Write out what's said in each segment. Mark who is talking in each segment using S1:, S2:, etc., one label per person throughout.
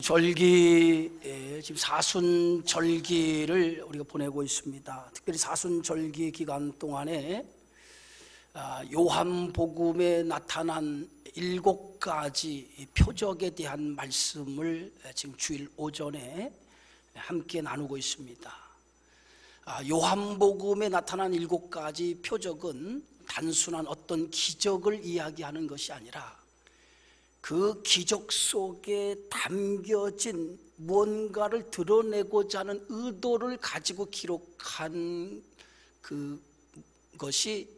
S1: 절기, 지금 사순절기를 우리가 보내고 있습니다. 특별히 사순절기 기간 동안에 요한복음에 나타난 7가지 표적에 대한 말씀을 지금 주일 오전에 함께 나누고 있습니다. 요한복음에 나타난 7가지 표적은 단순한 어떤 기적을 이야기하는 것이 아니라 그 기적 속에 담겨진 무언가를 드러내고자 하는 의도를 가지고 기록한 그것이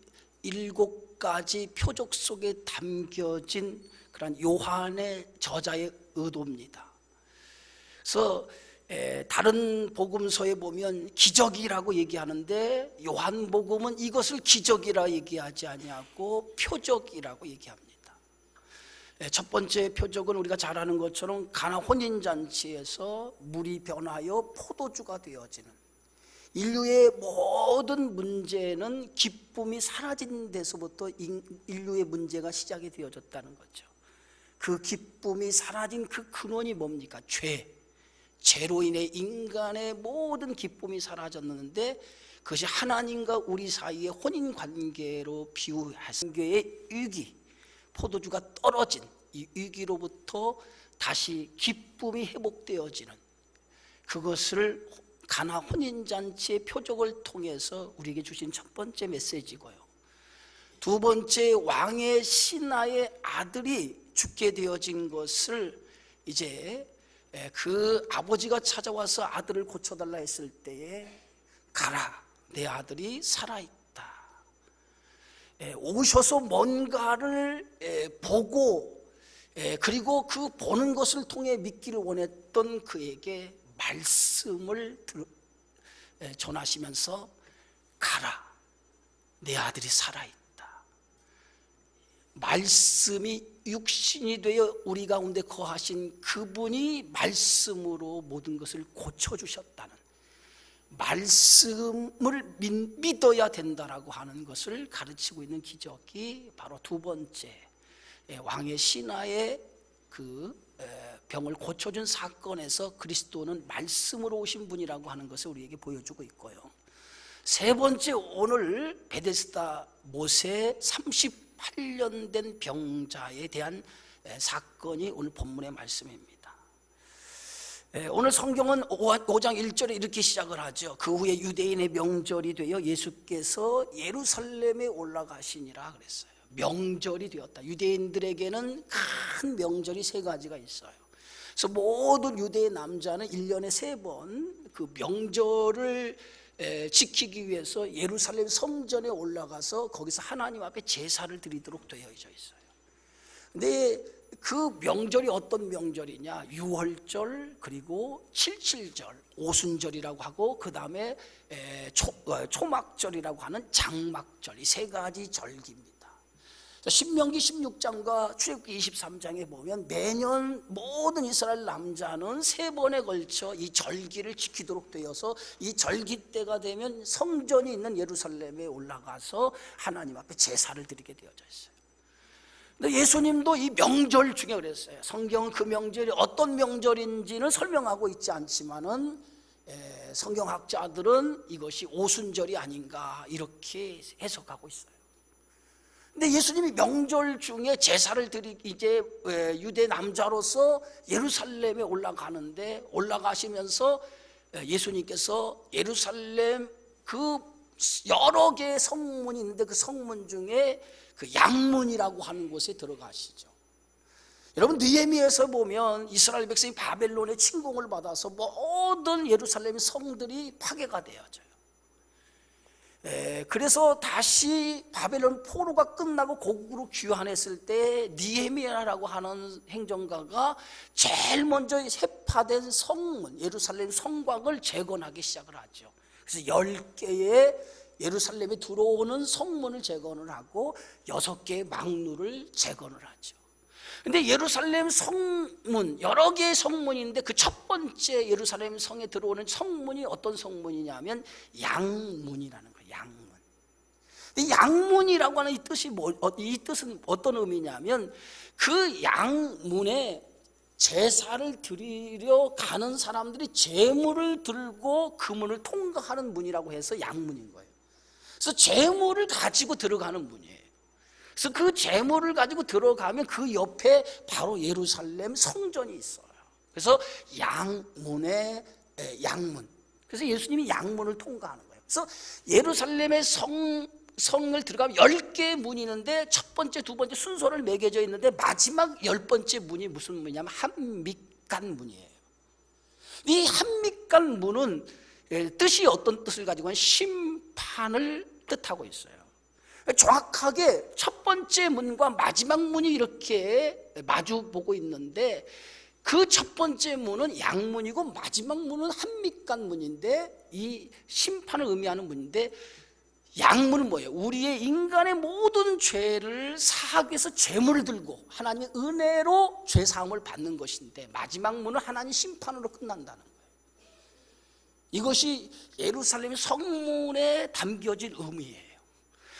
S1: 7가지 표적 속에 담겨진 그런 요한의 저자의 의도입니다. 그래서 다른 복음서에 보면 기적이라고 얘기하는데 요한복음은 이것을 기적이라 얘기하지 아니하고 표적이라고 얘기합니다. 첫 번째 표적은 우리가 잘 아는 것처럼 가나 혼인잔치에서 물이 변하여 포도주가 되어지는, 인류의 모든 문제는 기쁨이 사라진 데서부터 인류의 문제가 시작이 되어졌다는 거죠. 그 기쁨이 사라진 그 근원이 뭡니까? 죄로 인해 인간의 모든 기쁨이 사라졌는데 그것이 하나님과 우리 사이의 혼인관계로 비유해서 관계의 위기, 포도주가 떨어진 이 위기로부터 다시 기쁨이 회복되어지는 그것을 가나 혼인잔치의 표적을 통해서 우리에게 주신 첫 번째 메시지고요. 두 번째, 왕의 신하의 아들이 죽게 되어진 것을 이제 그 아버지가 찾아와서 아들을 고쳐달라 했을 때에 가라, 내 아들이 살아있다. 오셔서 뭔가를 보고 그리고 그 보는 것을 통해 믿기를 원했던 그에게 말씀을 전하시면서 가라, 내 아들이 살아있다. 말씀이 육신이 되어 우리 가운데 거하신 그분이 말씀으로 모든 것을 고쳐주셨다는, 말씀을 믿어야 된다라고 하는 것을 가르치고 있는 기적이 바로 두 번째, 왕의 신하의 그 병을 고쳐준 사건에서 그리스도는 말씀으로 오신 분이라고 하는 것을 우리에게 보여주고 있고요. 세 번째, 오늘 베데스다 못에 38년 된 병자에 대한 사건이 오늘 본문의 말씀입니다. 오늘 성경은 5장 1절에 이렇게 시작을 하죠. 그 후에 유대인의 명절이 되어 예수께서 예루살렘에 올라가시니라 그랬어요. 명절이 되었다. 유대인들에게는 큰 명절이 3가지가 있어요. 그래서 모든 유대의 남자는 1년에 3번 그 명절을 지키기 위해서 예루살렘 성전에 올라가서 거기서 하나님 앞에 제사를 드리도록 되어져 있어요. 근데 그 명절이 어떤 명절이냐? 유월절, 그리고 칠칠절, 오순절이라고 하고 그 다음에 초막절이라고 하는 장막절, 이 3가지 절기입니다. 신명기 16장과 출애굽기 23장에 보면 매년 모든 이스라엘 남자는 3번에 걸쳐 이 절기를 지키도록 되어서 이 절기 때가 되면 성전이 있는 예루살렘에 올라가서 하나님 앞에 제사를 드리게 되어져 있어요. 근데 예수님도 이 명절 중에 그랬어요. 성경은 그 명절이 어떤 명절인지는 설명하고 있지 않지만은 성경학자들은 이것이 오순절이 아닌가 이렇게 해석하고 있어요. 근데 예수님이 명절 중에 제사를 이제 유대 남자로서 예루살렘에 올라가는데, 올라가시면서 예수님께서 예루살렘 그 여러 개의 성문이 있는데 그 성문 중에 그 양문이라고 하는 곳에 들어가시죠. 여러분, 느헤미야에서 보면 이스라엘 백성이 바벨론의 침공을 받아서 모든 예루살렘 성들이 파괴가 되어져요. 그래서 다시 바벨론 포로가 끝나고 고국으로 귀환했을 때 느헤미야라고 하는 행정가가 제일 먼저 해파된 성문, 예루살렘 성곽을 재건하기 시작을 하죠. 그래서 10개의 예루살렘에 들어오는 성문을 재건을 하고 6개의 망루를 재건을 하죠. 근데 예루살렘 성문, 여러 개의 성문인데 그 첫 번째 예루살렘 성에 들어오는 성문이 어떤 성문이냐면 양문이라는 거예요. 양문. 이 양문이라고 하는 이 뜻은 어떤 의미냐면 그 양문에 제사를 드리려 가는 사람들이 제물을 들고 그 문을 통과하는 문이라고 해서 양문인 거예요. 그래서 제물을 가지고 들어가는 문이에요. 그래서 그 제물을 가지고 들어가면 그 옆에 바로 예루살렘 성전이 있어요. 그래서 양문의 양문. 그래서 예수님이 양문을 통과하는 거예요. 그래서 예루살렘의 성을 들어가면 10개의 문이 있는데 첫 번째, 두 번째 순서를 매겨져 있는데 마지막 10번째 문이 무슨 문이냐면 한밑간 문이에요. 이 한밑간 문은 뜻이 어떤 뜻을 가지고 있는 심판을 뜻하고 있어요. 정확하게 첫 번째 문과 마지막 문이 이렇게 마주 보고 있는데 그 첫 번째 문은 양문이고 마지막 문은 한밑간 문인데 이 심판을 의미하는 문인데 양문은 뭐예요? 우리의 인간의 모든 죄를 사하기 위해서 제물을 들고 하나님의 은혜로 죄 사함을 받는 것인데 마지막 문은 하나님 심판으로 끝난다는 거예요. 이것이 예루살렘 성문에 담겨진 의미예요.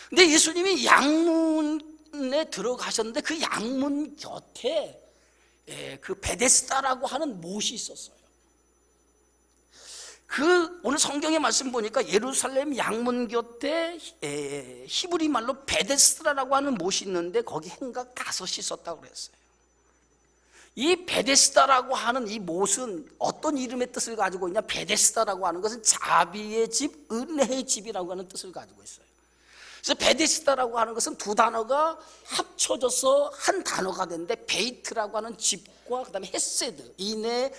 S1: 근데 예수님이 양문에 들어가셨는데 그 양문 곁에 그 베데스다라고 하는 못이 있었어요. 오늘 성경의 말씀 보니까 예루살렘 양문 곁에 히브리 말로 베데스다라고 하는 못이 있는데 거기 행각 5이 있었다고 그랬어요. 이 베데스다라고 하는 이 못은 어떤 이름의 뜻을 가지고 있냐? 베데스다라고 하는 것은 자비의 집, 은혜의 집이라고 하는 뜻을 가지고 있어요. 그래서 베데스다라고 하는 것은 두 단어가 합쳐져서 한 단어가 되는데 베이트라고 하는 집과 그 다음에 헤세드, 인애,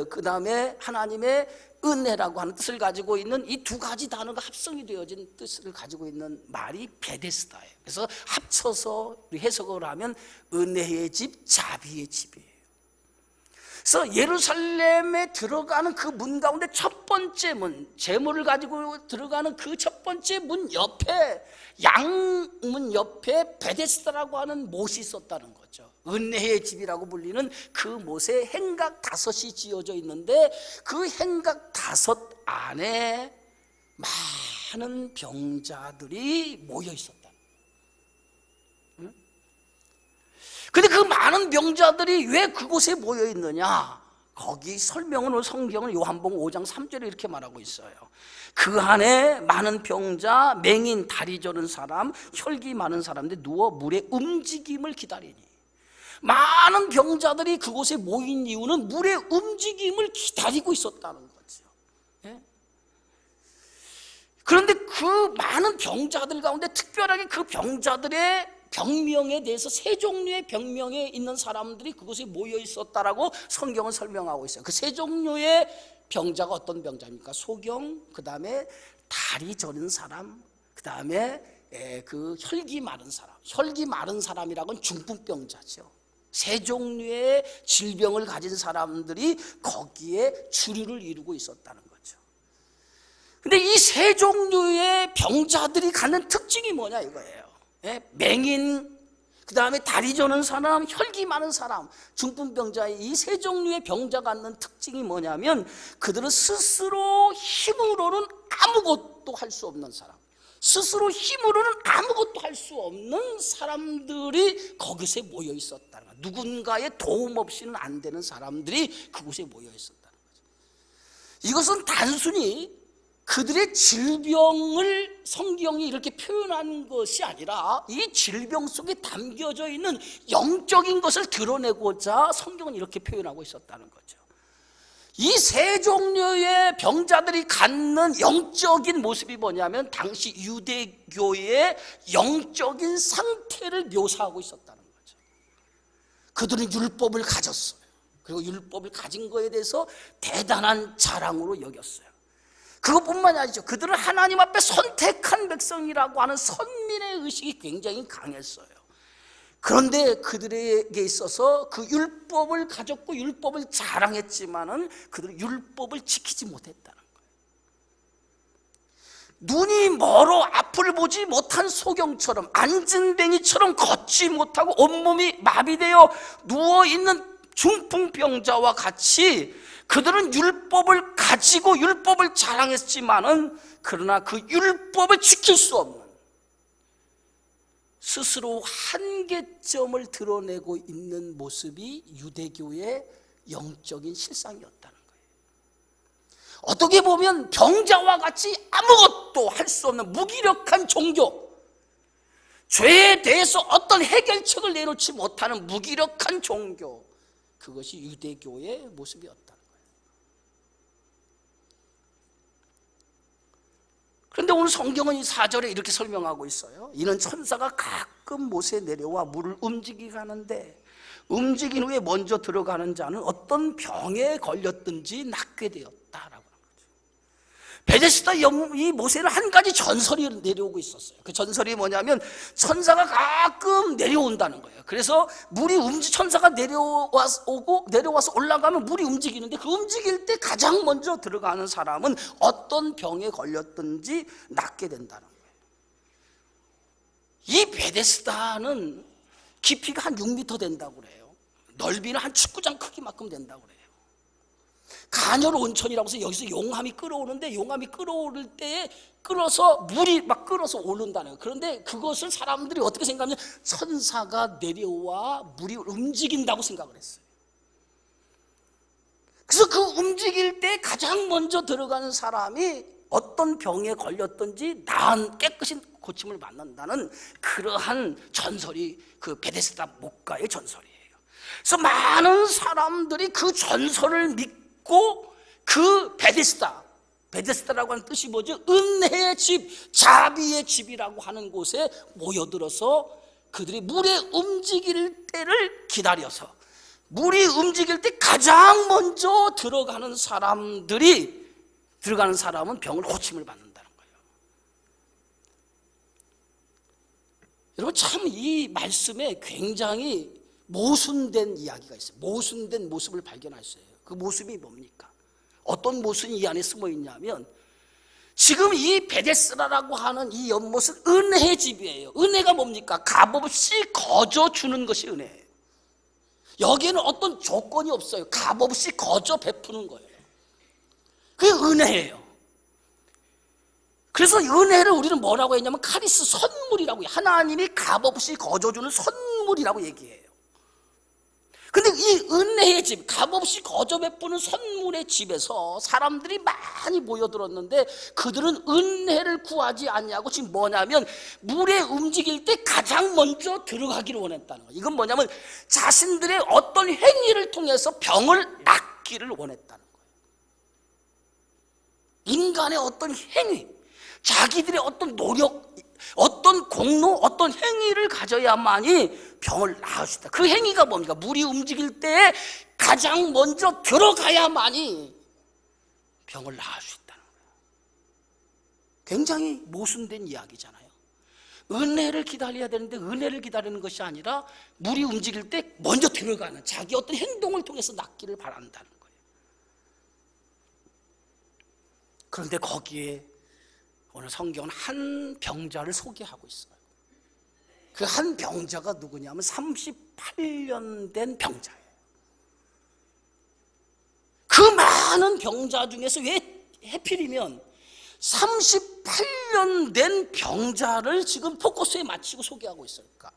S1: 그 다음에 하나님의 은혜라고 하는 뜻을 가지고 있는 이 두 가지 단어가 합성이 되어진 뜻을 가지고 있는 말이 베데스다예요. 그래서 합쳐서 해석을 하면 은혜의 집, 자비의 집이에요. 그래서 예루살렘에 들어가는 그 문 가운데 첫 번째 문, 제물을 가지고 들어가는 그 첫 번째 문 옆에 양문 옆에 베데스다라고 하는 못이 있었다는 거죠. 은혜의 집이라고 불리는 그 못에 행각 5이 지어져 있는데 그 행각 5 안에 많은 병자들이 모여 있었다. 근데 그 많은 병자들이 왜 그곳에 모여 있느냐? 거기 설명은 오늘 성경은 요한복음 5장 3절에 이렇게 말하고 있어요. 그 안에 많은 병자, 맹인, 다리 저는 사람, 혈기 많은 사람들 누워 물의 움직임을 기다리니. 많은 병자들이 그곳에 모인 이유는 물의 움직임을 기다리고 있었다는 거죠. 예? 그런데 그 많은 병자들 가운데 특별하게 그 병자들의 병명에 대해서 3종류의 병명에 있는 사람들이 그곳에 모여 있었다라고 성경은 설명하고 있어요. 그 3종류의 병자가 어떤 병자입니까? 소경, 그 다음에 다리 저는 사람, 그 다음에 그 혈기 마른 사람. 혈기 마른 사람이라는 건 중풍병자죠. 3종류의 질병을 가진 사람들이 거기에 주류를 이루고 있었다는 거죠. 근데 이 3종류의 병자들이 갖는 특징이 뭐냐 이거예요. 맹인, 그 다음에 다리 저는 사람, 혈기 많은 사람, 중풍병자의 이 3종류의 병자가 갖는 특징이 뭐냐면 그들은 스스로 힘으로는 아무것도 할 수 없는 사람, 스스로 힘으로는 아무것도 할 수 없는 사람들이 거기서 모여 있었다는 거예요. 누군가의 도움 없이는 안 되는 사람들이 그곳에 모여 있었다는 거죠. 이것은 단순히 그들의 질병을 성경이 이렇게 표현한 것이 아니라 이 질병 속에 담겨져 있는 영적인 것을 드러내고자 성경은 이렇게 표현하고 있었다는 거죠. 이 3종류의 병자들이 갖는 영적인 모습이 뭐냐면 당시 유대교의 영적인 상태를 묘사하고 있었다는 거죠. 그들은 율법을 가졌어요. 그리고 율법을 가진 거에 대해서 대단한 자랑으로 여겼어요. 그것뿐만이 아니죠. 그들은 하나님 앞에 선택한 백성이라고 하는 선민의 의식이 굉장히 강했어요. 그런데 그들에게 있어서 그 율법을 가졌고 율법을 자랑했지만은 그들은 율법을 지키지 못했다는 거예요. 눈이 멀어 앞을 보지 못한 소경처럼, 안진뱅이처럼 걷지 못하고 온몸이 마비되어 누워있는 중풍병자와 같이 그들은 율법을 가지고 율법을 자랑했지만은 그러나 그 율법을 지킬 수 없는, 스스로 한계점을 드러내고 있는 모습이 유대교의 영적인 실상이었다는 거예요. 어떻게 보면 병자와 같이 아무것도 할 수 없는 무기력한 종교, 죄에 대해서 어떤 해결책을 내놓지 못하는 무기력한 종교, 그것이 유대교의 모습이었다는 거예요. 그런데 오늘 성경은 이 4절에 이렇게 설명하고 있어요. 이는 천사가 가끔 모세에 내려와 물을 움직이게 하는데 움직인 후에 먼저 들어가는 자는 어떤 병에 걸렸든지 낫게 되었다라고 하는 거죠. 베데스다 이 모세는 한 가지 전설이 내려오고 있었어요. 그 전설이 뭐냐면 천사가 가끔 내려온다는 거예요. 그래서 천사가 내려와서 올라가면 물이 움직이는데 그 움직일 때 가장 먼저 들어가는 사람은 어떤 병에 걸렸든지 낫게 된다는 거예요. 이 베데스다는 깊이가 한 6m 된다고 그래요. 넓이는 한 축구장 크기만큼 된다고 그래요. 간열 온천이라고 해서 여기서 용암이 끓어오는데 용암이 끓어오를 때에 물이 막 끓어서 오른다는 거예요. 그런데 그것을 사람들이 어떻게 생각하면 천사가 내려와 물이 움직인다고 생각을 했어요. 그래서 그 움직일 때 가장 먼저 들어가는 사람이 어떤 병에 걸렸든지 깨끗이 고침을 받는다는 그러한 전설이 그 베데스다 목가의 전설이에요. 그래서 많은 사람들이 그 전설을 믿고 그 베데스다라고 하는 뜻이 뭐죠? 은혜의 집, 자비의 집이라고 하는 곳에 모여들어서 그들이 물에 움직일 때를 기다려서 물이 움직일 때 가장 먼저 들어가는 사람은 병을 고침을 받는다는 거예요. 여러분, 참 이 말씀에 굉장히 모순된 이야기가 있어요. 모순된 모습을 발견할 수 있어요. 그 모습이 뭡니까? 어떤 모순이 이 안에 숨어 있냐면 지금 이 베데스다라고 하는 이 연못은 은혜의 집이에요. 은혜가 뭡니까? 값없이 거저 주는 것이 은혜예요. 여기에는 어떤 조건이 없어요. 값없이 거저 베푸는 거예요. 그게 은혜예요. 그래서 은혜를 우리는 뭐라고 했냐면 카리스, 선물이라고 해요. 하나님이 값없이 거저 주는 선물이라고 얘기해요. 근데 이 은혜의 집, 값없이 거저 베푸는 선물의 집에서 사람들이 많이 모여들었는데 그들은 은혜를 구하지 않냐고 지금 뭐냐면 물에 움직일 때 가장 먼저 들어가기를 원했다는 거예요. 이건 뭐냐면 자신들의 어떤 행위를 통해서 병을 낫기를 원했다는 거예요. 인간의 어떤 행위, 자기들의 어떤 노력, 어떤 공로, 어떤 행위를 가져야만이 병을 나을 수 있다. 그 행위가 뭡니까? 물이 움직일 때 가장 먼저 들어가야만이 병을 나을 수 있다는 거예요. 굉장히 모순된 이야기잖아요. 은혜를 기다려야 되는데 은혜를 기다리는 것이 아니라 물이 움직일 때 먼저 들어가는 자기 어떤 행동을 통해서 낫기를 바란다는 거예요. 그런데 거기에 오늘 성경은 한 병자를 소개하고 있어요. 그 한 병자가 누구냐면 38년 된 병자예요. 그 많은 병자 중에서 왜 해필이면 38년 된 병자를 지금 포커스에 맞추고 소개하고 있을까?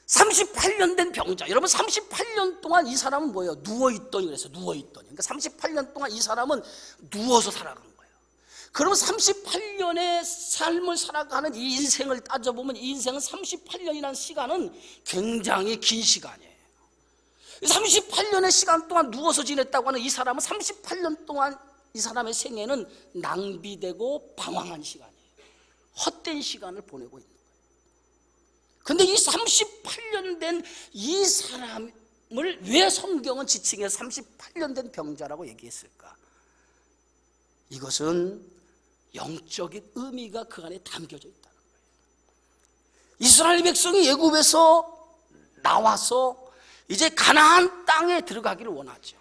S1: 38년 된 병자. 여러분, 38년 동안 이 사람은 뭐예요? 누워있더니 그랬어요. 누워있더니. 그러니까 38년 동안 이 사람은 누워서 살아간 거예요. 그러면 38년의 삶을 살아가는 이 인생을 따져보면 이 인생은 38년이라는 시간은 굉장히 긴 시간이에요. 38년의 시간 동안 누워서 지냈다고 하는 이 사람은 38년 동안 이 사람의 생애는 낭비되고 방황한 시간이에요. 헛된 시간을 보내고 있는 거예요. 근데 이 38년 된 이 사람을 왜 성경은 지칭해서 38년 된 병자라고 얘기했을까? 이것은 영적인 의미가 그 안에 담겨져 있다는 거예요. 이스라엘 백성이 애굽에서 나와서 이제 가나안 땅에 들어가기를 원하죠.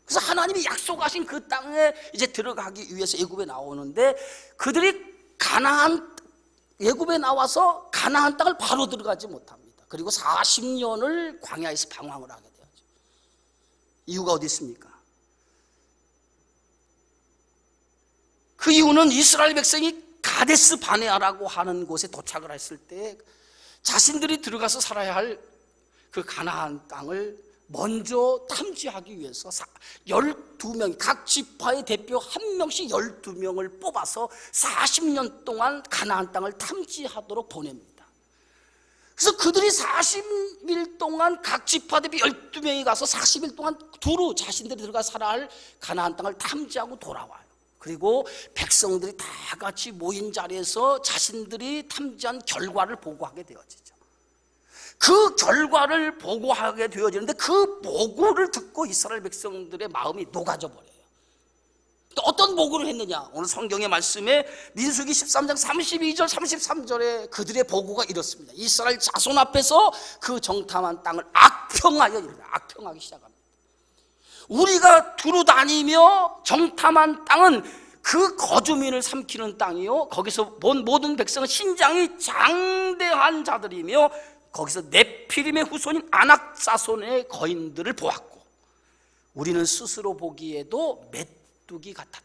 S1: 그래서 하나님이 약속하신 그 땅에 이제 들어가기 위해서 애굽에 나오는데 그들이 애굽에 나와서 가나안 땅을 바로 들어가지 못합니다. 그리고 40년을 광야에서 방황을 하게 되죠. 이유가 어디 있습니까? 그 이유는 이스라엘 백성이 가데스 바네아라고 하는 곳에 도착을 했을 때 자신들이 들어가서 살아야 할 그 가나안 땅을 먼저 탐지하기 위해서 12명이 각 지파의 대표 한 명씩 12명을 뽑아서 40년 동안 가나안 땅을 탐지하도록 보냅니다. 그래서 그들이 40일 동안 각 지파 대표 12명이 가서 40일 동안 두루 자신들이 들어가 살아야 할 가나안 땅을 탐지하고 돌아와요. 그리고 백성들이 다 같이 모인 자리에서 자신들이 탐지한 결과를 보고하게 되어지죠. 그 결과를 보고하게 되어지는데 그 보고를 듣고 이스라엘 백성들의 마음이 녹아져 버려요. 어떤 보고를 했느냐? 오늘 성경의 말씀에 민수기 13장 32절 33절에 그들의 보고가 이렇습니다. 이스라엘 자손 앞에서 그 정탐한 땅을 악평하여 이르다. 악평하기 시작합니다. 우리가 두루 다니며 정탐한 땅은 그 거주민을 삼키는 땅이요, 거기서 본 모든 백성은 신장이 장대한 자들이며 거기서 네피림의 후손인 아낙 자손의 거인들을 보았고 우리는 스스로 보기에도 메뚜기 같았다.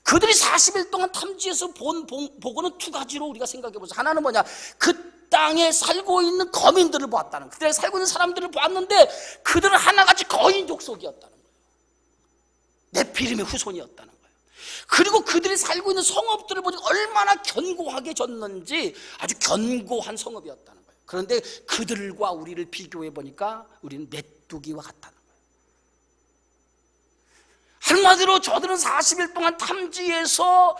S1: 그들이 40일 동안 탐지해서 본 보고는 두 가지로 우리가 생각해 보자. 하나는 뭐냐? 그 땅에 살고 있는 거민들을 보았다는 거예요. 그 땅에 살고 있는 사람들을 보았는데 그들은 하나같이 거인 족속이었다는 거예요. 네피림의 후손이었다는 거예요. 그리고 그들이 살고 있는 성읍들을 보니 얼마나 견고하게 졌는지 아주 견고한 성읍이었다는 거예요. 그런데 그들과 우리를 비교해 보니까 우리는 메뚜기와 같다는 거예요. 한마디로 저들은 40일 동안 탐지해서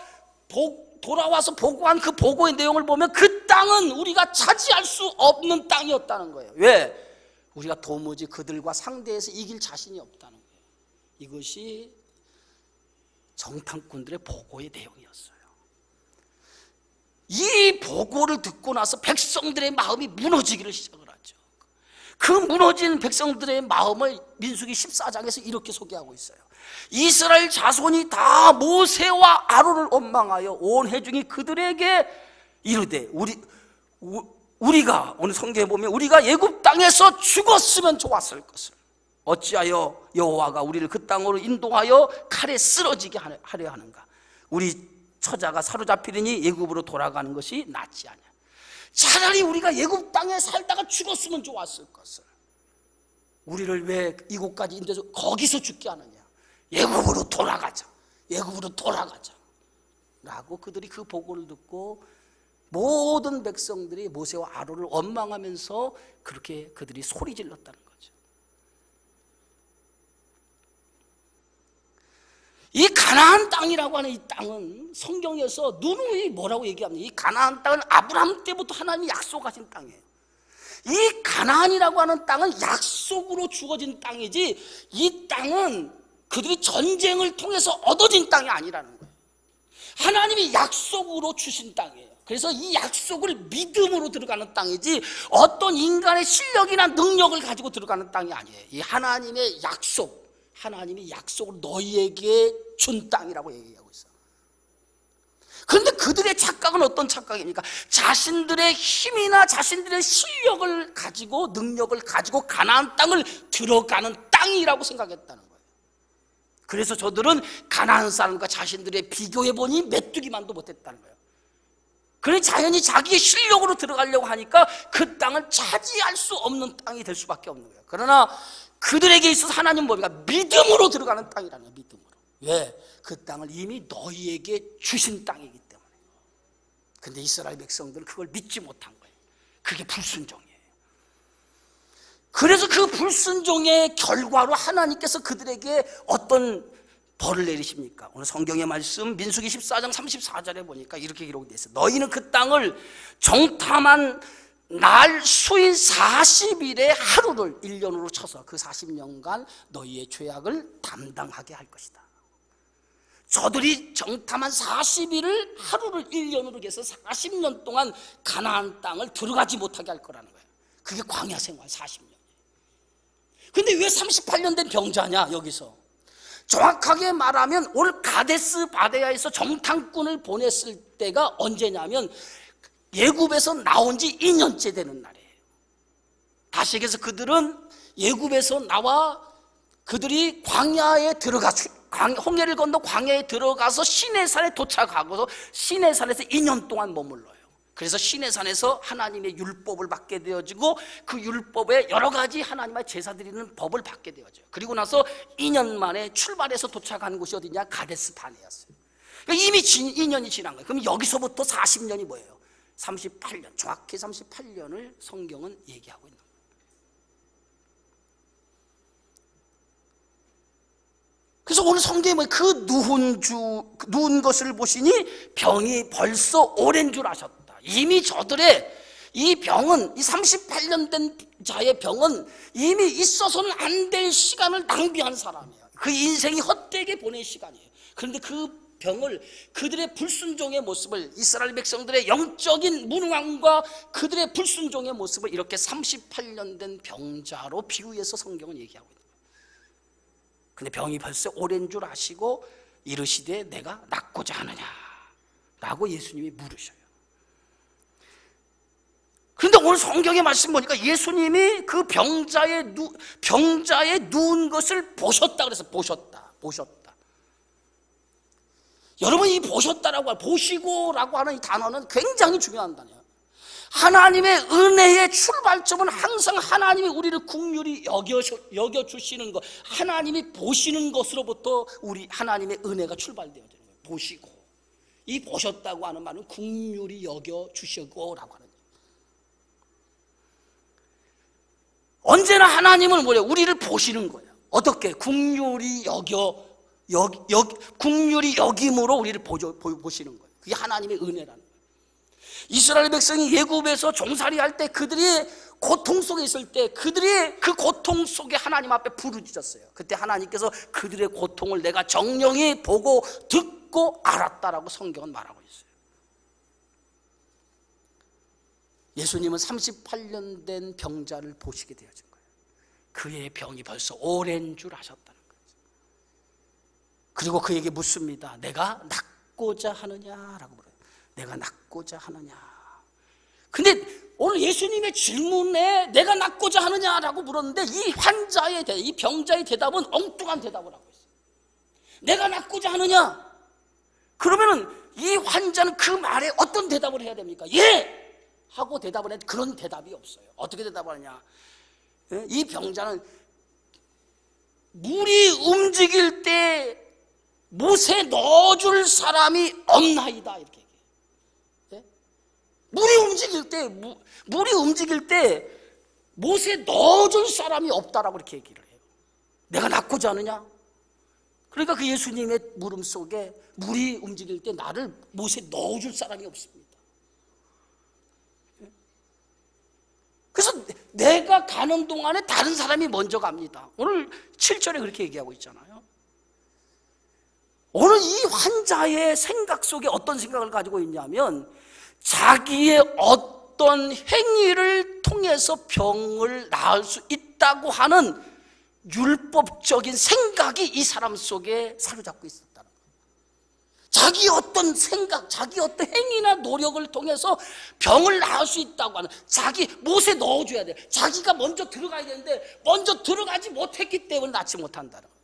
S1: 돌아와서 보고한 그 보고의 내용을 보면 그 땅은 우리가 차지할 수 없는 땅이었다는 거예요. 왜? 우리가 도무지 그들과 상대해서 이길 자신이 없다는 거예요. 이것이 정탐꾼들의 보고의 내용이었어요. 이 보고를 듣고 나서 백성들의 마음이 무너지기를 시작을 하죠. 그 무너진 백성들의 마음을 민수기 14장에서 이렇게 소개하고 있어요. 이스라엘 자손이 다 모세와 아론을 원망하여 온 회중이 그들에게 이르되 우리가 오늘 성경에 보면 우리가 애굽 땅에서 죽었으면 좋았을 것을 어찌하여 여호와가 우리를 그 땅으로 인도하여 칼에 쓰러지게 하려 하는가? 우리 처자가 사로잡히리니 애굽으로 돌아가는 것이 낫지 않냐? 차라리 우리가 애굽 땅에 살다가 죽었으면 좋았을 것을 우리를 왜 이곳까지 인도해서 거기서 죽게 하느냐? 애굽으로 돌아가자. 애굽으로 돌아가자. 라고 그들이 그 보고를 듣고 모든 백성들이 모세와 아론을 원망하면서 그렇게 그들이 소리 질렀다는 거죠. 이 가나안 땅이라고 하는 이 땅은 성경에서 누누이 뭐라고 얘기합니까? 이 가나안 땅은 아브라함 때부터 하나님이 약속하신 땅이에요. 이 가나안이라고 하는 땅은 약속으로 주어진 땅이지 이 땅은 그들이 전쟁을 통해서 얻어진 땅이 아니라는 거예요. 하나님이 약속으로 주신 땅이에요. 그래서 이 약속을 믿음으로 들어가는 땅이지 어떤 인간의 실력이나 능력을 가지고 들어가는 땅이 아니에요. 이 하나님의 약속, 하나님이 약속을 너희에게 준 땅이라고 얘기하고 있어요. 그런데 그들의 착각은 어떤 착각입니까? 자신들의 힘이나 자신들의 실력을 가지고 능력을 가지고 가나안 땅을 들어가는 땅이라고 생각했다는 거예요. 그래서 저들은 가나안 사람과 자신들의 비교해보니 메뚜기만도 못했다는 거예요. 그래서 자연히 자기의 실력으로 들어가려고 하니까 그 땅을 차지할 수 없는 땅이 될 수밖에 없는 거예요. 그러나 그들에게 있어서 하나님은 뭡니까? 믿음으로 들어가는 땅이라는 거예요. 믿음으로. 왜? 그 땅을 이미 너희에게 주신 땅이기 때문에. 근데 이스라엘 백성들은 그걸 믿지 못한 거예요. 그게 불순종이에요. 그래서 그 불순종의 결과로 하나님께서 그들에게 어떤 벌을 내리십니까? 오늘 성경의 말씀 민수기 14장 34절에 보니까 이렇게 기록되어 있어요. 너희는 그 땅을 정탐한 날 수인 40일의 하루를 1년으로 쳐서 그 40년간 너희의 죄악을 담당하게 할 것이다. 저들이 정탐한 40일을 하루를 1년으로 해서 40년 동안 가나안 땅을 들어가지 못하게 할 거라는 거예요. 그게 광야 생활 40년. 근데 왜 38년 된 병자냐 여기서? 정확하게 말하면 올 가데스 바네아에서 정탐꾼을 보냈을 때가 언제냐면 애굽에서 나온 지 2년째 되는 날이에요. 다시 얘기해서 그들은 애굽에서 나와 그들이 광야에 들어가 홍해를 건너 광야에 들어가서 시내산에 도착하고서 시내산에서 2년 동안 머물러요. 그래서 시내산에서 하나님의 율법을 받게 되어지고 그 율법에 여러 가지 하나님의 제사 드리는 법을 받게 되어져요. 그리고 나서 2년 만에 출발해서 도착한 곳이 어디냐? 가데스 바네였어요. 그러니까 이미 2년이 지난 거예요. 그럼 여기서부터 40년이 뭐예요? 38년, 정확히 38년을 성경은 얘기하고 있는 거예요. 그래서 오늘 성경에 그 누운 것을 보시니 병이 벌써 오랜 줄 아셨다. 이미 저들의 이 병은, 이 38년 된 자의 병은 이미 있어서는 안 될 시간을 낭비한 사람이에요. 그 인생이 헛되게 보낸 시간이에요. 그런데 그 병을, 그들의 불순종의 모습을, 이스라엘 백성들의 영적인 무능함과 그들의 불순종의 모습을 이렇게 38년 된 병자로 비유해서 성경은 얘기하고 있는 거예요. 근데 병이 벌써 오랜 줄 아시고 이르시되 내가 낫고자 하느냐 라고 예수님이 물으셔요. 그런데 오늘 성경의 말씀 보니까 예수님이 그 병자의 누운 것을 보셨다 그래서 보셨다. 여러분, 이 보셨다라고, 보시고라고 하는 이 단어는 굉장히 중요한 단어예요. 하나님의 은혜의 출발점은 항상 하나님이 우리를 긍휼히 여겨주시는 것, 하나님이 보시는 것으로부터 우리 하나님의 은혜가 출발되어지는 거예요. 보시고. 이 보셨다고 하는 말은 긍휼히 여겨주시고라고 하는 거예요. 언제나 하나님은 뭐래요? 우리를 보시는 거예요. 어떻게? 긍휼히 긍휼히 여김으로 우리를 보시는 거예요. 그게 하나님의 은혜라는 거예요. 이스라엘 백성이 애굽에서 종살이할 때 그들이 고통 속에 있을 때 그들이 그 고통 속에 하나님 앞에 부르짖었어요. 그때 하나님께서 그들의 고통을 내가 정령히 보고 듣고 알았다라고 성경은 말하고 있어요. 예수님은 38년 된 병자를 보시게 되어진 거예요. 그의 병이 벌써 오랜 줄 아셨다는 거예요. 그리고 그에게 묻습니다. 내가 낫고자 하느냐라고 물어요. 내가 낫고자 하느냐. 근데 오늘 예수님의 질문에 내가 낫고자 하느냐라고 물었는데 이 병자의 대답은 엉뚱한 대답을 하고 있어요. 내가 낫고자 하느냐? 그러면은 이 환자는 그 말에 어떤 대답을 해야 됩니까? 예! 하고 대답을 했는데 그런 대답이 없어요. 어떻게 대답을 하냐? 이 병자는 물이 움직일 때 못에 넣어줄 사람이 없나이다 이렇게 얘기해요. 물이 움직일 때 못에 넣어줄 사람이 없다라고 이렇게 얘기를 해요. 내가 낫고자 하느냐? 그러니까 그 예수님의 물음 속에 물이 움직일 때 나를 못에 넣어줄 사람이 없습니다. 그래서 내가 가는 동안에 다른 사람이 먼저 갑니다. 오늘 7절에 그렇게 얘기하고 있잖아요. 오늘 이 환자의 생각 속에 어떤 생각을 가지고 있냐면 자기의 어떤 행위를 통해서 병을 나을 수 있다고 하는 율법적인 생각이 이 사람 속에 사로잡고 있었다는 거예요. 자기 어떤 생각, 자기 어떤 행위나 노력을 통해서 병을 나을 수 있다고 하는, 자기 못에 넣어줘야 돼. 자기가 먼저 들어가야 되는데 먼저 들어가지 못했기 때문에 낫지 못한다는 거예요.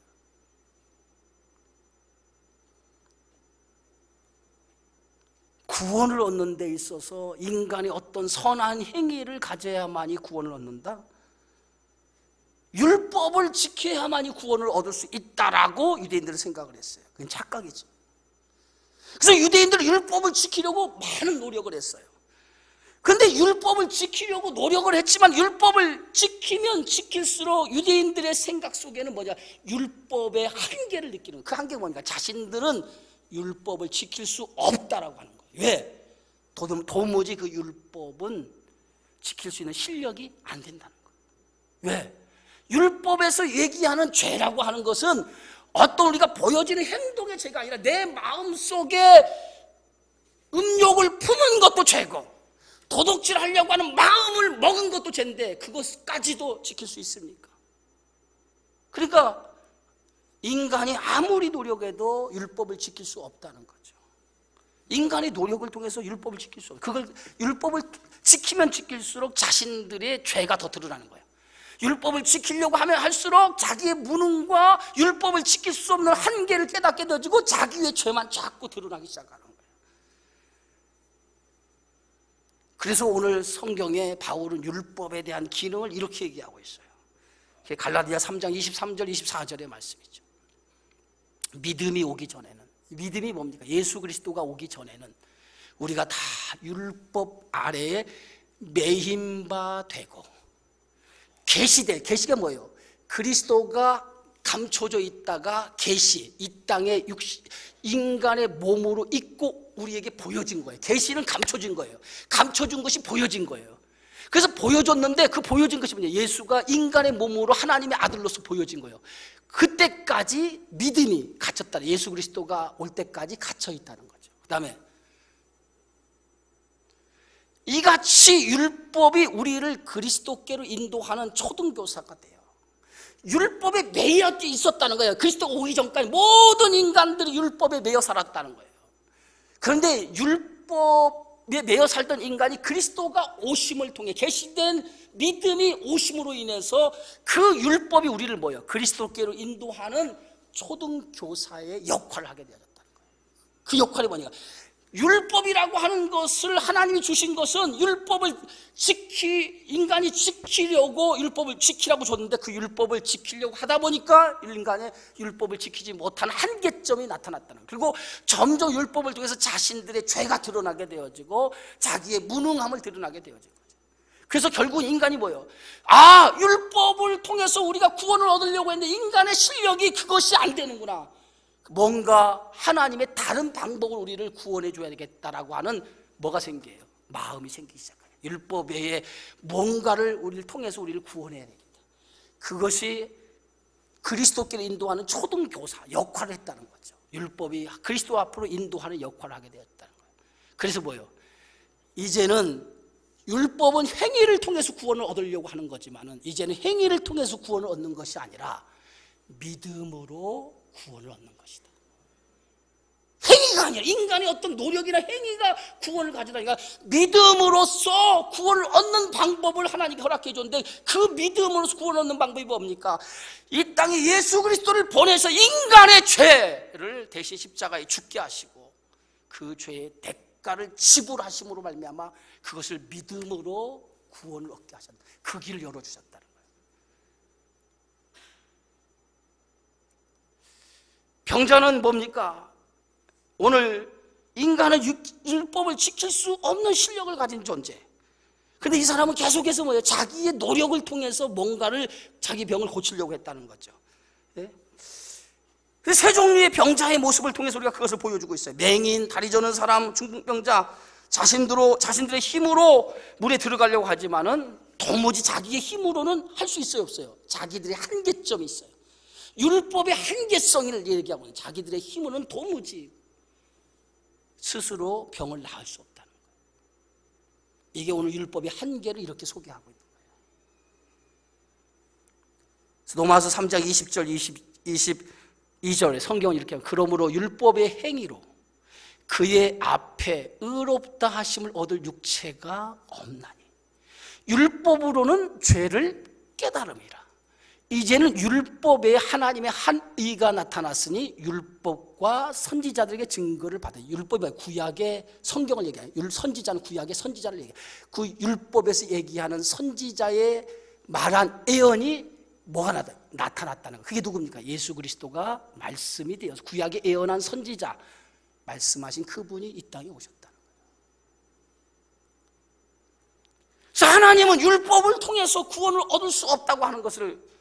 S1: 구원을 얻는 데 있어서 인간이 어떤 선한 행위를 가져야만이 구원을 얻는다? 율법을 지켜야만이 구원을 얻을 수 있다라고 유대인들은 생각을 했어요. 그건 착각이죠. 그래서 유대인들은 율법을 지키려고 많은 노력을 했어요. 그런데 율법을 지키려고 노력을 했지만 율법을 지키면 지킬수록 유대인들의 생각 속에는 뭐냐? 율법의 한계를 느끼는 거예요. 그 한계가 뭐니까 자신들은 율법을 지킬 수 없다라고 하는 거예요. 왜? 도무지 그 율법은 지킬 수 있는 실력이 안 된다는 거예요. 왜? 율법에서 얘기하는 죄라고 하는 것은 어떤 우리가 보여지는 행동의 죄가 아니라 내 마음속에 음욕을 품은 것도 죄고 도둑질하려고 하는 마음을 먹은 것도 죄인데 그것까지도 지킬 수 있습니까? 그러니까 인간이 아무리 노력해도 율법을 지킬 수 없다는 거죠. 인간의 노력을 통해서 율법을 지킬 수 없어요. 그걸 율법을 지키면 지킬수록 자신들의 죄가 더 드러나는 거예요. 율법을 지키려고 하면 할수록 자기의 무능과 율법을 지킬 수 없는 한계를 깨닫게 되어지고 자기의 죄만 자꾸 드러나기 시작하는 거예요. 그래서 오늘 성경에 바울은 율법에 대한 기능을 이렇게 얘기하고 있어요. 갈라디아 3장 23절 24절의 말씀이죠. 믿음이 오기 전에는, 믿음이 뭡니까? 예수 그리스도가 오기 전에는 우리가 다 율법 아래에 매임바 되고, 계시가 뭐예요? 그리스도가 감춰져 있다가 계시, 이 땅에 인간의 몸으로 있고 우리에게 보여진 거예요. 계시는 감춰진 거예요. 감춰진 것이 보여진 거예요. 그래서 보여줬는데 그 보여진 것이 뭐냐? 예수가 인간의 몸으로 하나님의 아들로서 보여진 거예요. 그때까지 믿음이 갇혔다. 예수 그리스도가 올 때까지 갇혀 있다는 거죠. 그 다음에 이같이 율법이 우리를 그리스도께로 인도하는 초등교사가 돼요. 율법에 매여 있었다는 거예요. 그리스도가 오기 전까지 모든 인간들이 율법에 매여 살았다는 거예요. 그런데 율법에 매여 살던 인간이 그리스도가 오심을 통해 계시된 믿음이 오심으로 인해서 그 율법이 우리를 뭐예요? 그리스도께로 인도하는 초등교사의 역할을 하게 되었다는 거예요. 그 역할이 뭐냐? 율법이라고 하는 것을 하나님이 주신 것은 율법을 인간이 지키려고 율법을 지키라고 줬는데 그 율법을 지키려고 하다 보니까 인간의 율법을 지키지 못한 한계점이 나타났다는 거예요. 그리고 점점 율법을 통해서 자신들의 죄가 드러나게 되어지고 자기의 무능함을 드러나게 되어진 거죠. 그래서 결국 인간이 뭐예요? 율법을 통해서 우리가 구원을 얻으려고 했는데 인간의 실력이 그것이 안 되는구나. 뭔가 하나님의 다른 방법으로 우리를 구원해 줘야 되겠다라고 하는 뭐가 생겨요? 마음이 생기기 시작해요. 율법 외에 뭔가를 우리를 통해서 우리를 구원해야 되겠다. 그것이 그리스도께로 인도하는 초등교사 역할을 했다는 거죠. 율법이 그리스도 앞으로 인도하는 역할을 하게 되었다는 거예요. 그래서 뭐예요? 이제는 율법은 행위를 통해서 구원을 얻으려고 하는 거지만은 이제는 행위를 통해서 구원을 얻는 것이 아니라 믿음으로 구원을 얻는 것이다. 행위가 아니라 인간의 어떤 노력이나 행위가 구원을 가져다니까 믿음으로써 구원을 얻는 방법을 하나님이 허락해 줬는데 그 믿음으로써 구원을 얻는 방법이 뭡니까? 이 땅에 예수 그리스도를 보내서 인간의 죄를 대신 십자가에 죽게 하시고 그 죄의 대가를 지불하심으로 말미암아 그것을 믿음으로 구원을 얻게 하셨다. 그 길을 열어주셨다는 거예요. 병자는 뭡니까? 오늘 인간은 율법을 지킬 수 없는 실력을 가진 존재. 근데 이 사람은 계속해서 뭐예요? 자기의 노력을 통해서 뭔가를 자기 병을 고치려고 했다는 거죠. 예? 세 종류의 병자의 모습을 통해서 우리가 그것을 보여주고 있어요. 맹인, 다리 저는 사람, 중풍병자, 자신들의 힘으로 물에 들어가려고 하지만은 도무지 자기의 힘으로는 할 수 있어요, 없어요? 자기들의 한계점이 있어요. 율법의 한계성을 얘기하고 있는 자기들의 힘으로는 도무지 스스로 병을 나을 수 없다는 거예요. 이게 오늘 율법의 한계를 이렇게 소개하고 있는 거예요. 로마서 3장 20절 22절에 성경은 이렇게 합니다. 그러므로 율법의 행위로 그의 앞에 의롭다 하심을 얻을 육체가 없나니 율법으로는 죄를 깨달음이라. 이제는 율법에 하나님의 한 의가 나타났으니 율법과 선지자들에게 증거를 받아요. 율법이 구약의 성경을 얘기해요. 선지자는 구약의 선지자를 얘기해요. 그 율법에서 얘기하는 선지자의 말한 예언이 뭐가 나타났다는 거예요. 그게 누굽니까? 예수 그리스도가 말씀이 되어서 구약에 예언한 선지자 말씀하신 그분이 이 땅에 오셨다는 거예요. 그래서 하나님은 율법을 통해서 구원을 얻을 수 없다고 하는 것을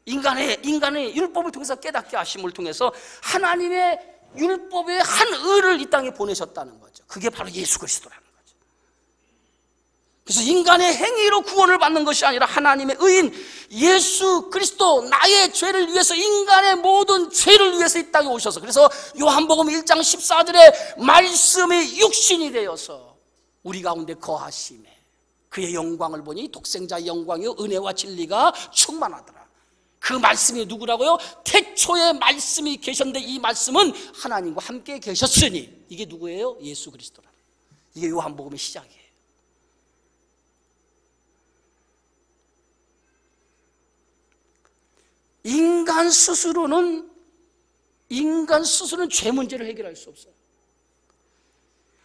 S1: 인간의 율법을 통해서 깨닫게 하심을 통해서 하나님의 율법의 한 의를 이 땅에 보내셨다는 거죠. 그게 바로 예수 그리스도라는 거죠. 그래서 인간의 행위로 구원을 받는 것이 아니라 하나님의 의인 예수 그리스도 나의 죄를 위해서 인간의 모든 죄를 위해서 이 땅에 오셔서 그래서 요한복음 1장 14절에 말씀이 육신이 되어서 우리 가운데 거하심에 그의 영광을 보니 독생자의 영광이요 은혜와 진리가 충만하더라. 그 말씀이 누구라고요? 태초에 말씀이 계셨는데 이 말씀은 하나님과 함께 계셨으니 이게 누구예요? 예수 그리스도라. 이게 요한복음의 시작이에요. 인간 스스로는 죄 문제를 해결할 수 없어요.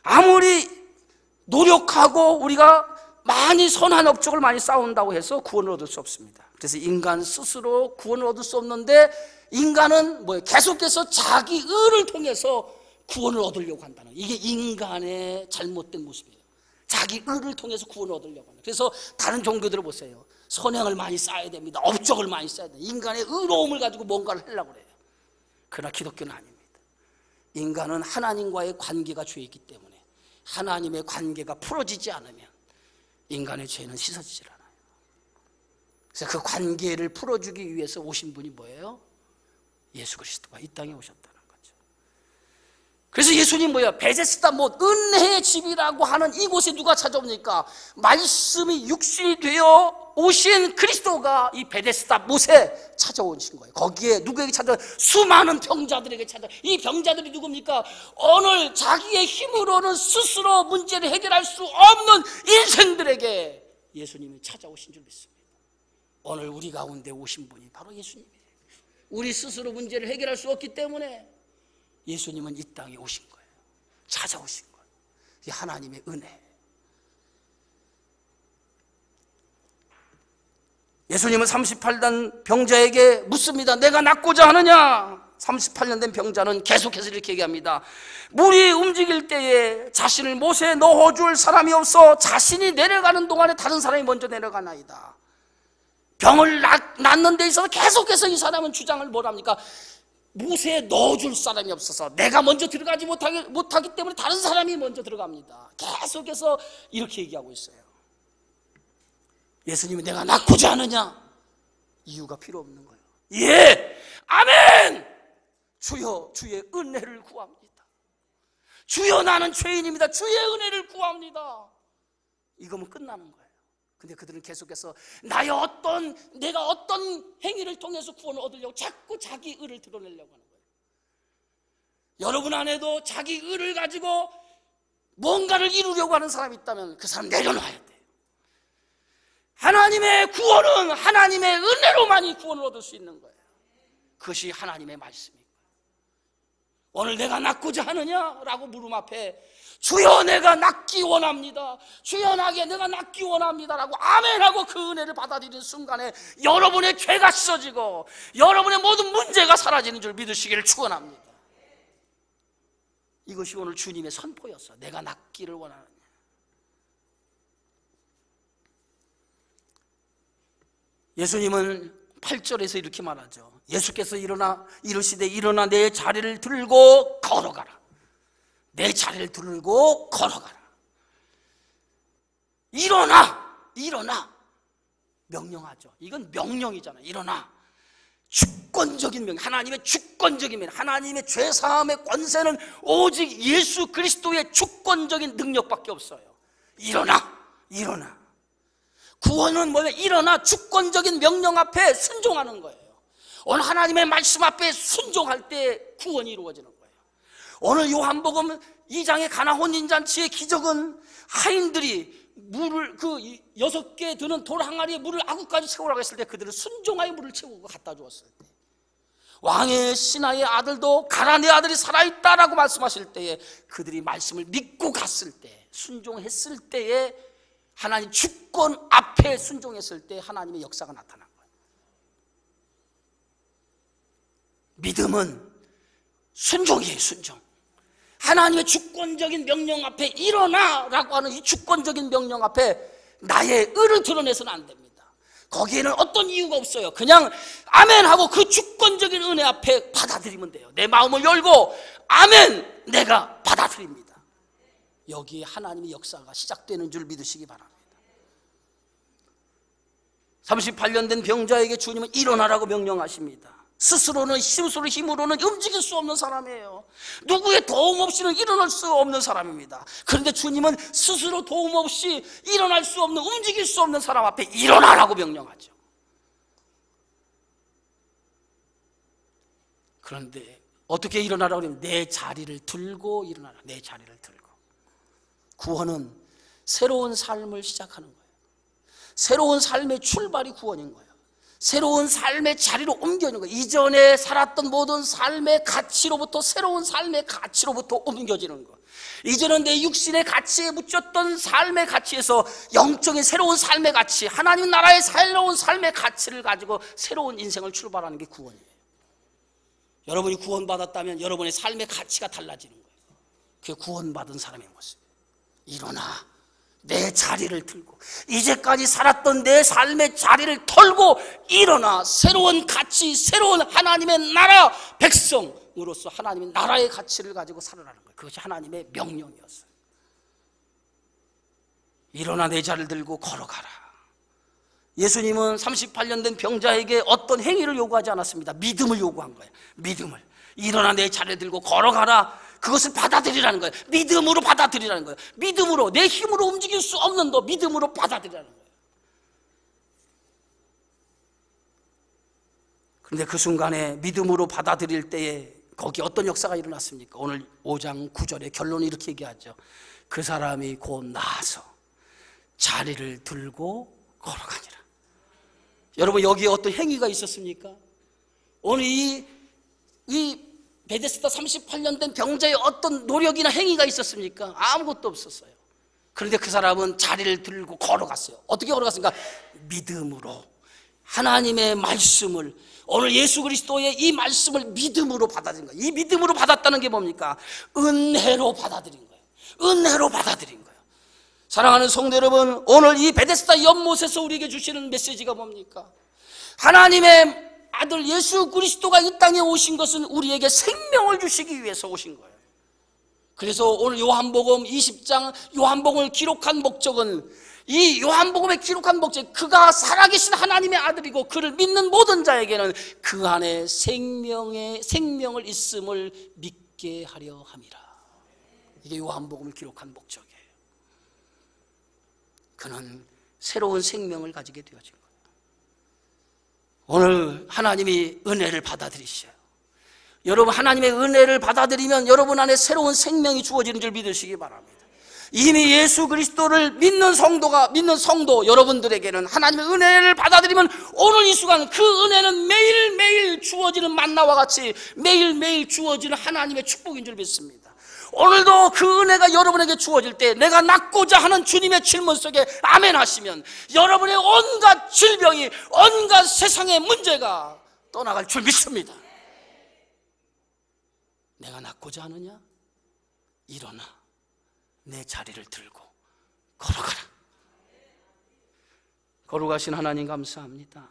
S1: 아무리 노력하고 우리가 많이 선한 업적을 많이 쌓은다고 해서 구원을 얻을 수 없습니다. 그래서 인간 스스로 구원을 얻을 수 없는데, 인간은 뭐예요? 계속해서 자기 의를 통해서 구원을 얻으려고 한다는, 이게 인간의 잘못된 모습이에요. 자기 의를 통해서 구원을 얻으려고 하는. 그래서 다른 종교들을 보세요. 선행을 많이 쌓아야 됩니다. 업적을 많이 쌓아야 됩니다. 인간의 의로움을 가지고 뭔가를 하려고 해요. 그러나 기독교는 아닙니다. 인간은 하나님과의 관계가 죄 있기 때문에 하나님의 관계가 풀어지지 않으면 인간의 죄는 씻어지질 않아요. 그래서 그 관계를 풀어주기 위해서 오신 분이 뭐예요? 예수 그리스도가 이 땅에 오셨다는 거죠. 그래서 예수님 뭐예요? 베데스다 못, 은혜의 집이라고 하는 이곳에 누가 찾아옵니까? 말씀이 육신이 되어 오신 그리스도가 이 베데스다 못에 찾아오신 거예요. 거기에 누구에게 찾아와? 수많은 병자들에게 찾아와. 이 병자들이 누굽니까? 오늘 자기의 힘으로는 스스로 문제를 해결할 수 없는 인생들에게 예수님이 찾아오신 줄 믿습니다. 오늘 우리 가운데 오신 분이 바로 예수님이에요. 우리 스스로 문제를 해결할 수 없기 때문에 예수님은 이 땅에 오신 거예요. 찾아오신 거예요. 이 하나님의 은혜. 예수님은 38년 병자에게 묻습니다. 내가 낫고자 하느냐? 38년 된 병자는 계속해서 이렇게 얘기합니다. 물이 움직일 때에 자신을 못에 넣어줄 사람이 없어 자신이 내려가는 동안에 다른 사람이 먼저 내려가나이다. 병을 낫는 데 있어서 계속해서 이 사람은 주장을 뭐랍니까? 못에 넣어줄 사람이 없어서 내가 먼저 들어가지 못하기 때문에 다른 사람이 먼저 들어갑니다. 계속해서 이렇게 얘기하고 있어요. 예수님은 내가 낫고자 하느냐? 이유가 필요 없는 거예요. 예! 아멘! 주여 주의 은혜를 구합니다. 주여 나는 죄인입니다. 주의 은혜를 구합니다. 이거면 끝나는 거예요. 근데 그들은 계속해서 내가 어떤 행위를 통해서 구원을 얻으려고 자꾸 자기 의를 드러내려고 하는 거예요. 여러분 안에도 자기 의를 가지고 뭔가를 이루려고 하는 사람이 있다면 그 사람 내려놔야 돼요. 하나님의 구원은 하나님의 은혜로만이 구원을 얻을 수 있는 거예요. 그것이 하나님의 말씀입니다. 오늘 내가 낫고자 하느냐라고 물음 앞에 주여 내가 낫기 원합니다. 주여 내가 낫기 원합니다 라고 아멘하고 그 은혜를 받아들이는 순간에 여러분의 죄가 씻어지고 여러분의 모든 문제가 사라지는 줄 믿으시기를 축원합니다. 이것이 오늘 주님의 선포였어. 내가 낫기를 원하느냐. 예수님은 8절에서 이렇게 말하죠. 예수께서 이르시되 일어나 내 자리를 들고 걸어가라. 내 자리를 들고 걸어가라. 일어나 명령하죠. 이건 명령이잖아요. 일어나. 주권적인 명령, 하나님의 주권적인 명령. 하나님의 죄사함의 권세는 오직 예수 그리스도의 주권적인 능력밖에 없어요. 일어나. 구원은 뭐예요? 일어나 주권적인 명령 앞에 순종하는 거예요. 오늘 하나님의 말씀 앞에 순종할 때 구원이 이루어지는 거예요. 오늘 요한복음 2장의 가나 혼인잔치의 기적은 하인들이 물을 그 6개 드는 돌 항아리에 물을 아구까지 채우라고 했을 때 그들은 순종하여 물을 채우고 갖다 주었을 때, 왕의 신하의 아들도 가라 내 아들이 살아있다라고 말씀하실 때에 그들이 말씀을 믿고 갔을 때, 순종했을 때에 하나님 주권 앞에 순종했을 때 하나님의 역사가 나타난 거예요. 믿음은 순종이에요. 순종. 하나님의 주권적인 명령 앞에 일어나라고 하는 이 주권적인 명령 앞에 나의 의를 드러내서는 안 됩니다. 거기에는 어떤 이유가 없어요. 그냥 아멘하고 그 주권적인 은혜 앞에 받아들이면 돼요. 내 마음을 열고 아멘, 내가 받아들입니다. 여기에 하나님의 역사가 시작되는 줄 믿으시기 바랍니다. 38년 된 병자에게 주님은 일어나라고 명령하십니다. 스스로는 힘으로는 움직일 수 없는 사람이에요. 누구의 도움 없이는 일어날 수 없는 사람입니다. 그런데 주님은 스스로 도움 없이 일어날 수 없는, 움직일 수 없는 사람 앞에 일어나라고 명령하죠. 그런데 어떻게 일어나라고 하면 내 자리를 들고 일어나라. 내 자리를 들고. 구원은 새로운 삶을 시작하는 거예요. 새로운 삶의 출발이 구원인 거예요. 새로운 삶의 자리로 옮겨지는 거예요. 이전에 살았던 모든 삶의 가치로부터 새로운 삶의 가치로부터 옮겨지는 거. 이전은 내 육신의 가치에 묻혔던 삶의 가치에서 영적인 새로운 삶의 가치, 하나님 나라의 새로운 삶의 가치를 가지고 새로운 인생을 출발하는 게 구원이에요. 여러분이 구원받았다면 여러분의 삶의 가치가 달라지는 거예요. 그게 구원받은 사람의 모습. 일어나 내 자리를 들고, 이제까지 살았던 내 삶의 자리를 털고 일어나 새로운 가치, 새로운 하나님의 나라 백성으로서 하나님의 나라의 가치를 가지고 살아가는 거예요. 그것이 하나님의 명령이었어요. 일어나 내 자리를 들고 걸어가라. 예수님은 38년 된 병자에게 어떤 행위를 요구하지 않았습니다. 믿음을 요구한 거예요. 믿음을. 일어나 내 자리를 들고 걸어가라. 그것을 받아들이라는 거예요. 믿음으로 받아들이라는 거예요. 믿음으로, 내 힘으로 움직일 수 없는 너 믿음으로 받아들이라는 거예요. 그런데 그 순간에 믿음으로 받아들일 때에 거기 어떤 역사가 일어났습니까? 오늘 5장 9절의 결론이 이렇게 얘기하죠. 그 사람이 곧 나아서 자리를 들고 걸어가니라. 여러분, 여기에 어떤 행위가 있었습니까? 오늘 이 베데스다 38년 된 병자의 어떤 노력이나 행위가 있었습니까? 아무것도 없었어요. 그런데 그 사람은 자리를 들고 걸어갔어요. 어떻게 걸어갔습니까? 믿음으로 하나님의 말씀을, 오늘 예수 그리스도의 이 말씀을 믿음으로 받아들인 거예요. 이 믿음으로 받았다는 게 뭡니까? 은혜로 받아들인 거예요. 은혜로 받아들인 거예요. 사랑하는 성도 여러분, 오늘 이 베데스다 연못에서 우리에게 주시는 메시지가 뭡니까? 하나님의 아들 예수 그리스도가 이 땅에 오신 것은 우리에게 생명을 주시기 위해서 오신 거예요. 그래서 오늘 요한복음 20장 요한복음을 기록한 목적은, 이 요한복음에 기록한 목적, 그가 살아계신 하나님의 아들이고 그를 믿는 모든 자에게는 그 안에 생명을 있음을 믿게 하려 함이라. 이게 요한복음을 기록한 목적이에요. 그는 새로운 생명을 가지게 되어진 거예요. 오늘 하나님이 은혜를 받아들이셔요. 여러분, 하나님의 은혜를 받아들이면 여러분 안에 새로운 생명이 주어지는 줄 믿으시기 바랍니다. 이미 예수 그리스도를 믿는 성도 여러분들에게는 하나님의 은혜를 받아들이면 오늘 이 순간 그 은혜는 매일매일 주어지는 만나와 같이 매일매일 주어지는 하나님의 축복인 줄 믿습니다. 오늘도 그 은혜가 여러분에게 주어질 때 내가 낫고자 하는 주님의 질문 속에 아멘 하시면 여러분의 온갖 질병이, 온갖 세상의 문제가 떠나갈 줄 믿습니다. 내가 낫고자 하느냐? 일어나 내 자리를 들고 걸어가라. 걸어가신 하나님 감사합니다.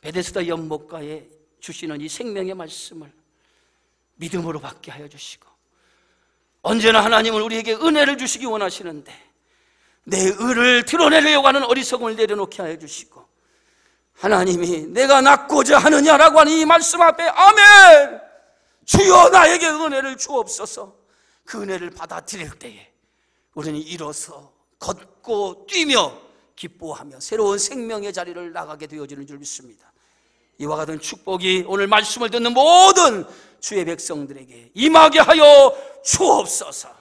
S1: 베데스다 연못가에 주시는 이 생명의 말씀을 믿음으로 받게 하여 주시고, 언제나 하나님은 우리에게 은혜를 주시기 원하시는데 내 의를 드러내려고 하는 어리석음을 내려놓게 하여 주시고, 하나님이 내가 낫고자 하느냐라고 하는 이 말씀 앞에 아멘! 주여 나에게 은혜를 주옵소서. 그 은혜를 받아들일 때에 우리는 일어서 걷고 뛰며 기뻐하며 새로운 생명의 자리를 나가게 되어지는 줄 믿습니다. 이와 같은 축복이 오늘 말씀을 듣는 모든 주의 백성들에게 임하게 하여 주옵소서.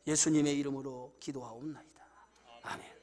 S1: 예수님의 이름으로 기도하옵나이다. 아멘.